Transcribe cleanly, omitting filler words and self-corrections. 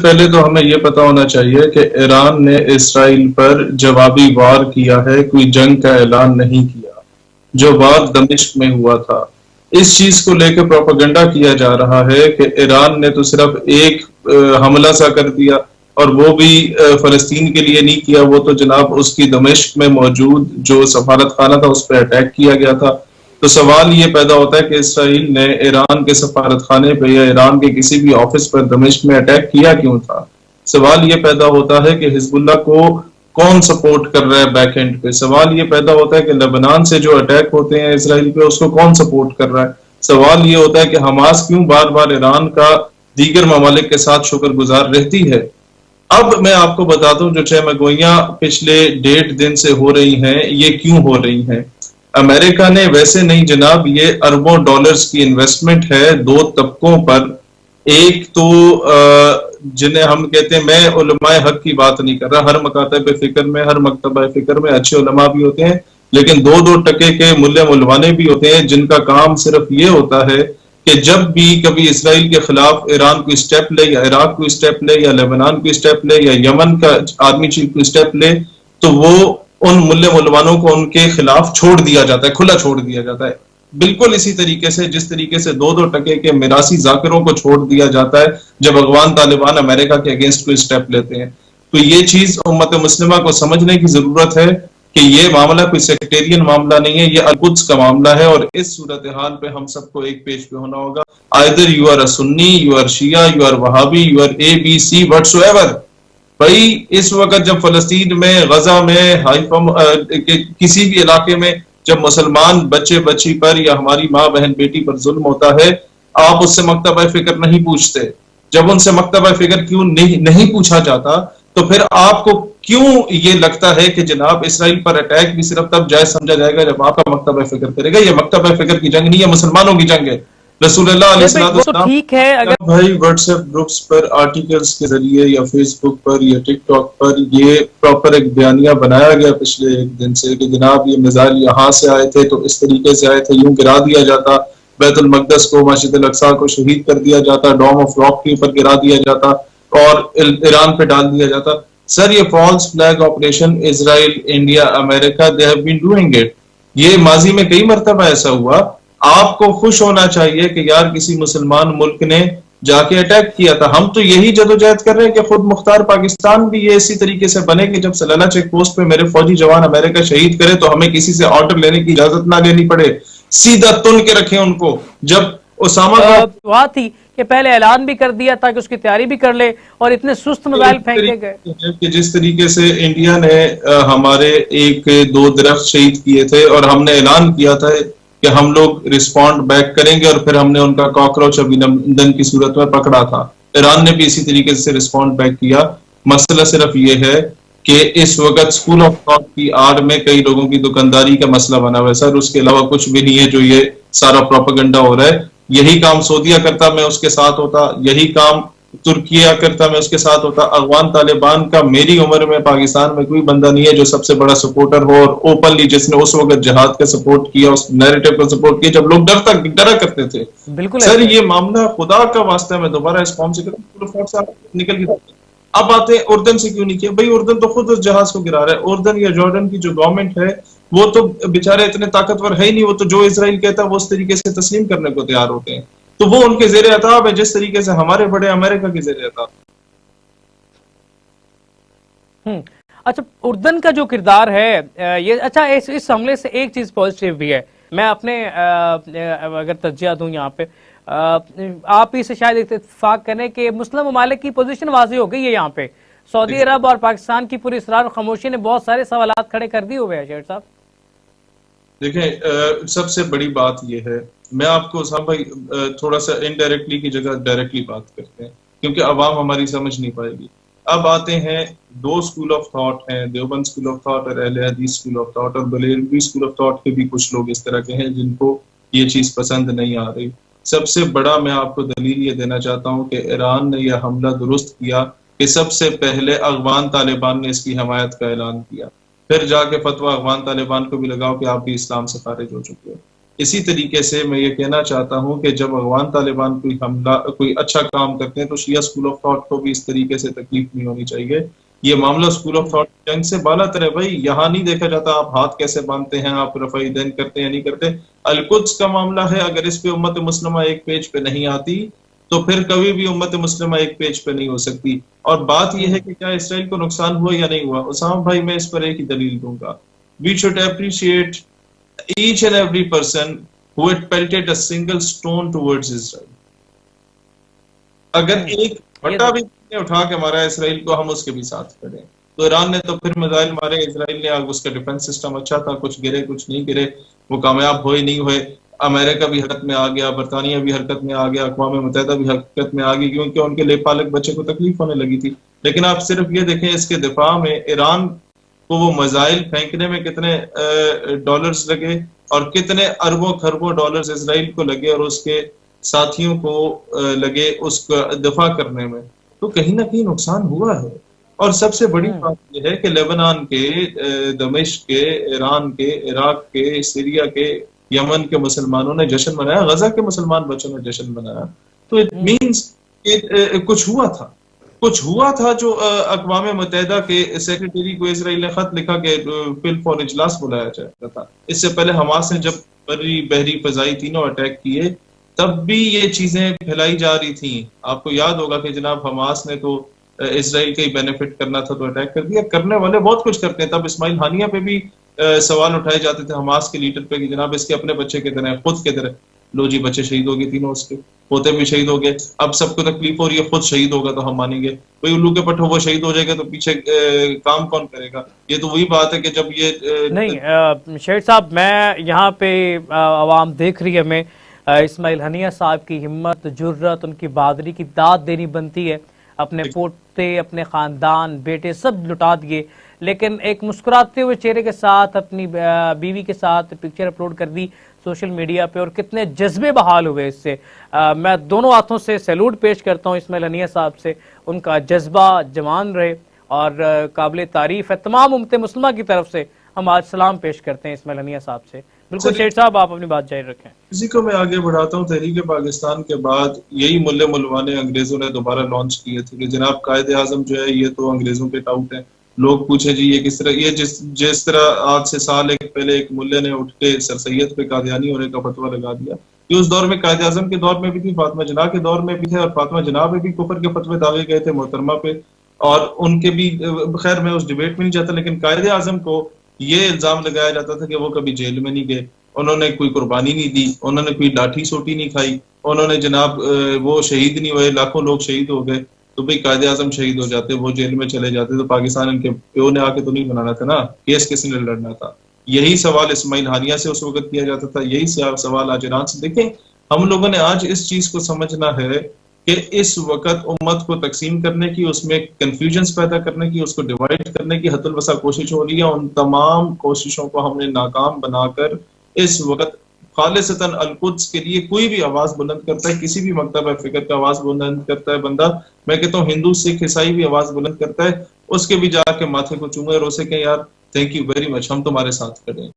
पहले तो हमें यह पता होना चाहिए कि ईरान ने इसराइल पर जवाबी वार किया है, कोई जंग का ऐलान नहीं किया। जो वार दमिश्क में हुआ था, इस चीज को लेकर प्रोपेगेंडा किया जा रहा है कि ईरान ने तो सिर्फ एक हमला सा कर दिया, और वो भी फलस्तीन के लिए नहीं किया, वो तो जनाब उसकी दमिश्क में मौजूद जो सफारत खाना था उस पर अटैक किया गया था। तो सवाल ये पैदा होता है कि इसराइल ने ईरान के सफारत खाने पर या ईरान के किसी भी ऑफिस पर दमिश्क में अटैक किया क्यों था। सवाल ये पैदा होता है कि हिजबुल्लाह को कौन सपोर्ट कर रहा है बैक एंड पे। सवाल ये पैदा होता है कि लेबनान से जो अटैक होते हैं इसराइल पे, उसको कौन सपोर्ट कर रहा है। सवाल ये होता है कि हमास क्यों बार बार ईरान का दीगर ममालिक के साथ शुक्रगुजार रहती है। अब मैं आपको बता दूं, जो चहमगोइयां पिछले 1.5 दिन से हो रही हैं, ये क्यों हो रही हैं। अमेरिका ने वैसे नहीं जनाब, ये अरबों डॉलर्स की इन्वेस्टमेंट है दो तबकों पर। एक तो जिन्हें हम कहते हैं, मैं उलमाए हक की बात नहीं कर रहा, हर मकातब फिक्र में, हर मकतबा फिक्र में अच्छे उलमा भी होते हैं, लेकिन 2-2 टके के मुल्ले मुलवाने भी होते हैं, जिनका काम सिर्फ ये होता है कि जब भी कभी इसराइल के खिलाफ ईरान कोई स्टेप ले, या इराक कोई स्टेप ले, या लेबनान कोई स्टेप ले, या यमन का आर्मी चीफ कोई स्टेप ले, तो वो उन मुल्ले मुलवानों को उनके खिलाफ छोड़ दिया जाता है, खुला छोड़ दिया जाता है। बिल्कुल इसी तरीके से जिस तरीके से 2-2 टके के मिरासी जाकिरों को छोड़ दिया जाता है जब अफगान तालिबान अमेरिका के अगेंस्ट कोई स्टेप लेते हैं। तो ये चीज उम्मत मुस्लिमा को समझने की जरूरत है कि ये मामला कोई सेक्टेरियन मामला नहीं है, ये अल-कुद्स का मामला है, और इस सूरत हाल पे हम सबको एक पेज पे होना होगा। Either you are a Sunni, you are Shia, you are Wahhabi, you are ABC whatsoever. भाई इस वक्त जब फलस्तीन में, गजा में, हाइफा किसी भी इलाके में जब मुसलमान बच्चे बच्ची पर या हमारी माँ बहन बेटी पर जुल्म होता है, आप उससे मकतबा फिक्र नहीं पूछते। जब उनसे मकतबा फिक्र क्यों नहीं पूछा जाता, तो फिर आपको क्यों ये लगता है कि जनाब इसराइल पर अटैक भी सिर्फ तब जायज समझा जाएगा जब आपका मकतबा फिक्र करेगा। ये मकतबा फिक्र की जंग नहीं है, मुसलमानों की जंग है। रसूलुल्लाह अलैहिस्सलाम ठीक है, अगर भाई व्हाट्सएप ग्रुप्स पर, आर्टिकल्स के जरिए, या फेसबुक पर, या टिकटॉक पर ये प्रॉपर एक बयानिया बनाया गया पिछले 1 दिन से कि जनाब ये मिसाइल यहाँ से आए थे तो इस तरीके से आए थे, यूं गिरा दिया जाता, बैतुल मकदस को, मस्जिद अल अक्सा को शहीद कर दिया जाता, डोम ऑफ रॉक के ऊपर गिरा दिया जाता और ईरान पे डाल दिया जाता। सर ये false flag operation Israel, India, America, they have been doing it. ये माजी में कई मरतबा ऐसा हुआ। आपको खुश होना चाहिए कि यार किसी मुसलमान मुल्क ने जाके अटैक किया था। हम तो यही जदोजहद कर रहे हैं कि खुद मुख्तार पाकिस्तान भी ये इसी तरीके से बने कि जब सलाला चेक पोस्ट पे मेरे फौजी जवान अमेरिका शहीद करे तो हमें किसी से ऑर्डर लेने की इजाजत ना लेनी पड़े, सीधा तुन के रखें उनको। जब उसामा बात थी कि पहले ऐलान भी कर दिया ताकि उसकी तैयारी भी कर ले, और इतने सुस्त मिसाइल फेंके गए कि जिस तरीके से इंडिया ने हमारे 1-2 दरख्त शहीद किए थे और हमने ऐलान किया था कि हम लोग रिस्पॉन्ड बैक करेंगे, और फिर हमने उनका कॉकरोच अभिनंदन की सूरत में पकड़ा था। ईरान ने भी इसी तरीके से रिस्पॉन्ड बैक किया। मसला सिर्फ ये है कि इस वक्त स्कूल ऑफ थॉट की आड़ में कई लोगों की दुकानदारी का मसला बना हुआ है सर, उसके अलावा कुछ भी नहीं है जो ये सारा प्रोपेगेंडा हो रहा है। यही काम सऊदीया करता, मैं उसके साथ होता, यही काम तुर्किया करता, मैं उसके साथ होता। अफगान तालिबान का मेरी उम्र में पाकिस्तान में कोई बंदा नहीं है जो सबसे बड़ा सपोर्टर हो, और ओपनली जिसने उस वक्त जिहाद का सपोर्ट किया, उस नैरेटिव का सपोर्ट किया जब लोग डरा करते थे। बिल्कुल सर ये मामला खुदा का वास्ता है, मैं दोबारा इस फॉर्म से निकल गया। अब आते हैं उर्दन से क्यों नहीं किया। भाई उर्दन तो खुद उस जहाज को गिरा रहा है। उर्दन या जॉर्डन की जो गवर्नमेंट है वो तो बेचारे इतने ताकतवर है ही नहीं, वो तो जो इजराइल कहता है वो उस तरीके से तस्लीम करने को तैयार होते हैं। तो वो उनके जेर अताब है जिस तरीके से हमारे बड़े अमेरिका के जेर अताब। अच्छा, उर्दन का जो किरदार है ये, अच्छा इस हमले से एक चीज पॉजिटिव भी है। मैं अपने अगर तज्जिया दूं यहाँ पे, आप इसे शायद इत्तेफाक करें कि मुस्लिम ममालिक की पोजीशन वाज़ेह हो गई है यहाँ पे। सऊदी अरब और पाकिस्तान की पूरी इसरार और खामोशी ने बहुत सारे सवालात खड़े कर दिए हुए हैं शेर साहब। देखें सबसे बड़ी बात यह है, मैं आपको साहब भाई थोड़ा सा इनडायरेक्टली की जगह डायरेक्टली बात करते हैं क्योंकि अवाम हमारी समझ नहीं पाएगी। अब आते हैं 2 स्कूल ऑफ थॉट हैं, देवबंद स्कूल ऑफ थॉट और अहले हदीस स्कूल ऑफ थॉट, और बरेलवी स्कूल ऑफ थॉट के भी कुछ लोग इस तरह के हैं जिनको ये चीज पसंद नहीं आ रही। सबसे बड़ा मैं आपको दलील ये देना चाहता हूँ कि ईरान ने यह हमला दुरुस्त किया कि सबसे पहले अफगान तालिबान ने इसकी हमायत का ऐलान किया, फिर जाके फतवा अफगान तालिबान को भी लगाओ कि आप भी इस्लाम से खारिज हो चुके हो। इसी तरीके से मैं ये कहना चाहता हूं कि जब अफगान तालिबान कोई अच्छा काम करते हैं तो शिया स्कूल ऑफ थॉट को भी इस तरीके से तकलीफ नहीं होनी चाहिए। ये मामला स्कूल ऑफ थॉट जंग से बालातर है भाई। यहाँ नहीं देखा जाता आप हाथ कैसे बांधते हैं, आप रफ़ाई दैन करते हैं नहीं करते। अलकुद्स का मामला है, अगर इस पे उम्मत मुस्लिमा एक पेज पे नहीं आती तो फिर कभी भी उम्मत मुस्लिमा एक पेज पे नहीं हो सकती। और बात यह है कि क्या इसराइल को नुकसान हुआ या नहीं हुआ, उसामा भाई मैं इस पर एक ही दलील दूंगा। We should appreciate each and every person who had pelted a single stone towards Israel। अगर एक फटा भी उठा के मारा इसराइल को, हम उसके भी साथ खड़े। तो ईरान ने तो फिर मिसाइल मारे, इसराइल ने, उसका डिफेंस सिस्टम अच्छा था, कुछ गिरे कुछ नहीं गिरे, वो कामयाब हुए नहीं हुए। अमेरिका भी हरकत में आ गया, बरतानिया भी हरकत में आ गया, अक़वाम मुत्तहिदा भी हरकत में आ गई, क्योंकि उनके लेपालक बच्चे को तकलीफ होने लगी थी। लेकिन आप सिर्फ ये देखें, इसके दिफा में ईरान को वो मिसाइल फेंकने में कितने डॉलर्स लगे और कितने अरबों खरबों डॉलर्स इसराइल को लगे और उसके साथियों को लगे उसका दफा करने में। तो कहीं ना कहीं नुकसान हुआ है। और सबसे बड़ी बात यह है कि लेबनान के, दमिश्क के, ईरान के, इराक के, सीरिया के, यमन के मुसलमानों ने जश्न मनाया, गजा के मुसलमान बच्चों ने जश्न मनाया। तो इट मीन्स कुछ हुआ था, कुछ हुआ था जो अक़वाम मुत्तहिदा के सेक्रेटरी को इसराइल ने खत लिखा कि फिल फॉर इजलास बुलाया जाएगा था। इससे पहले हमास ने जब बर्री बहरी फजाई तीनों अटैक किए तब भी ये चीजें फैलाई जा रही थी। आपको याद होगा कि जनाब हमास ने तो इसराइल का ही बेनिफिट करना था तो अटैक कर दिया। करने वाले बहुत कुछ करते हैं। तब इस्माइल हानिया पे भी सवाल उठाए जाते थे हमास के लीडर पे कि जनाब इसके अपने बच्चे की तरह, खुद की तरह। लो जी, बच्चे शहीद हो गए तीनों, उसके पोते भी शहीद हो गए। अब सबको तकलीफ हो रही है, खुद शहीद होगा तो हम मानेंगे। कोई उल्लू के पट्टो वो शहीद हो जाएगा तो पीछे काम कौन करेगा। ये तो वही बात है कि जब ये नहीं शेर साहब, मैं यहाँ पे आवाम देख रही है, हमें इस्माइल हनिया साहब की हिम्मत, जुर्रत, उनकी बहादुरी की दाद देनी बनती है। अपने पोते, अपने खानदान, बेटे सब लुटा दिए, लेकिन एक मुस्कुराते हुए चेहरे के साथ अपनी बीवी के साथ पिक्चर अपलोड कर दी सोशल मीडिया पे, और कितने जज्बे बहाल हुए इससे। मैं दोनों हाथों से सैल्यूट पेश करता हूँ इस्माइल हनिया साहब से। उनका जज्बा जवान रहे और काबिल तारीफ है। तमाम उम्मत मुस्लिमा की तरफ से हम आज सलाम पेश करते हैं इस्माइल हनिया साहब से। बिल्कुल शेर साहब, आप अपनी बात जारी रखें। इसी को मैं आगे बढ़ाता हूँ। तहरीक पाकिस्तान के बाद यही मुल्ले मुलवाने अंग्रेजों ने दोबारा लॉन्च किए थे कि जनाब कायदे आजम जो है ये तो अंग्रेजों के टाउट है। लोग पूछे जी ये किस तरह, ये जिस तरह आज से साल एक पहले एक मुल्ले ने उठ के सर सैयद पे कादियानी होने का फतवा लगा दिया। ये उस दौर में कायदे आजम के दौर में भी थी, फातिमा जना के दौर में भी थे, और फातिमा जना पे भी कुफर के फतवे दागे गए थे मोहतरमा पे, और उनके भी, खैर मैं उस डिबेट में नहीं जाता। लेकिन कायदे आजम को ये इल्जाम लगाया जाता था कि वो कभी जेल में नहीं गए, उन्होंने कोई कुर्बानी नहीं दी, उन्होंने कोई लाठी सोटी नहीं खाई, उन्होंने जनाब वो शहीद नहीं हुए, लाखों लोग शहीद हो गए। तो भाई कायदे आजम शहीद हो जाते, वो जेल में चले जाते तो पाकिस्तान इनके प्यो ने आके तो नहीं बनाना था ना, केस किसने लड़ना था। यही सवाल इस्माइल हानिया से उस वक्त किया जाता था, यही सवाल आज ईरान से। देखें, हम लोगों ने आज इस चीज को समझना है कि इस वक्त उम्मत को तकसीम करने की, उसमें कंफ्यूजन पैदा करने की, उसको डिवाइड करने की हतुल वसा कोशिश हो रही है। उन तमाम कोशिशों को हमने नाकाम बनाकर इस वक्त खालिसतन अल-कुद्स के लिए कोई भी आवाज बुलंद करता है, किसी भी मकतब फिक्र का आवाज बुलंद करता है बंदा, मैं कहता हूँ हिंदू सिख ईसाई भी आवाज बुलंद करता है, उसके भी जाके माथे को चूमे और उसे कहें यार थैंक यू वेरी मच, हम तुम्हारे साथ खड़े हैं।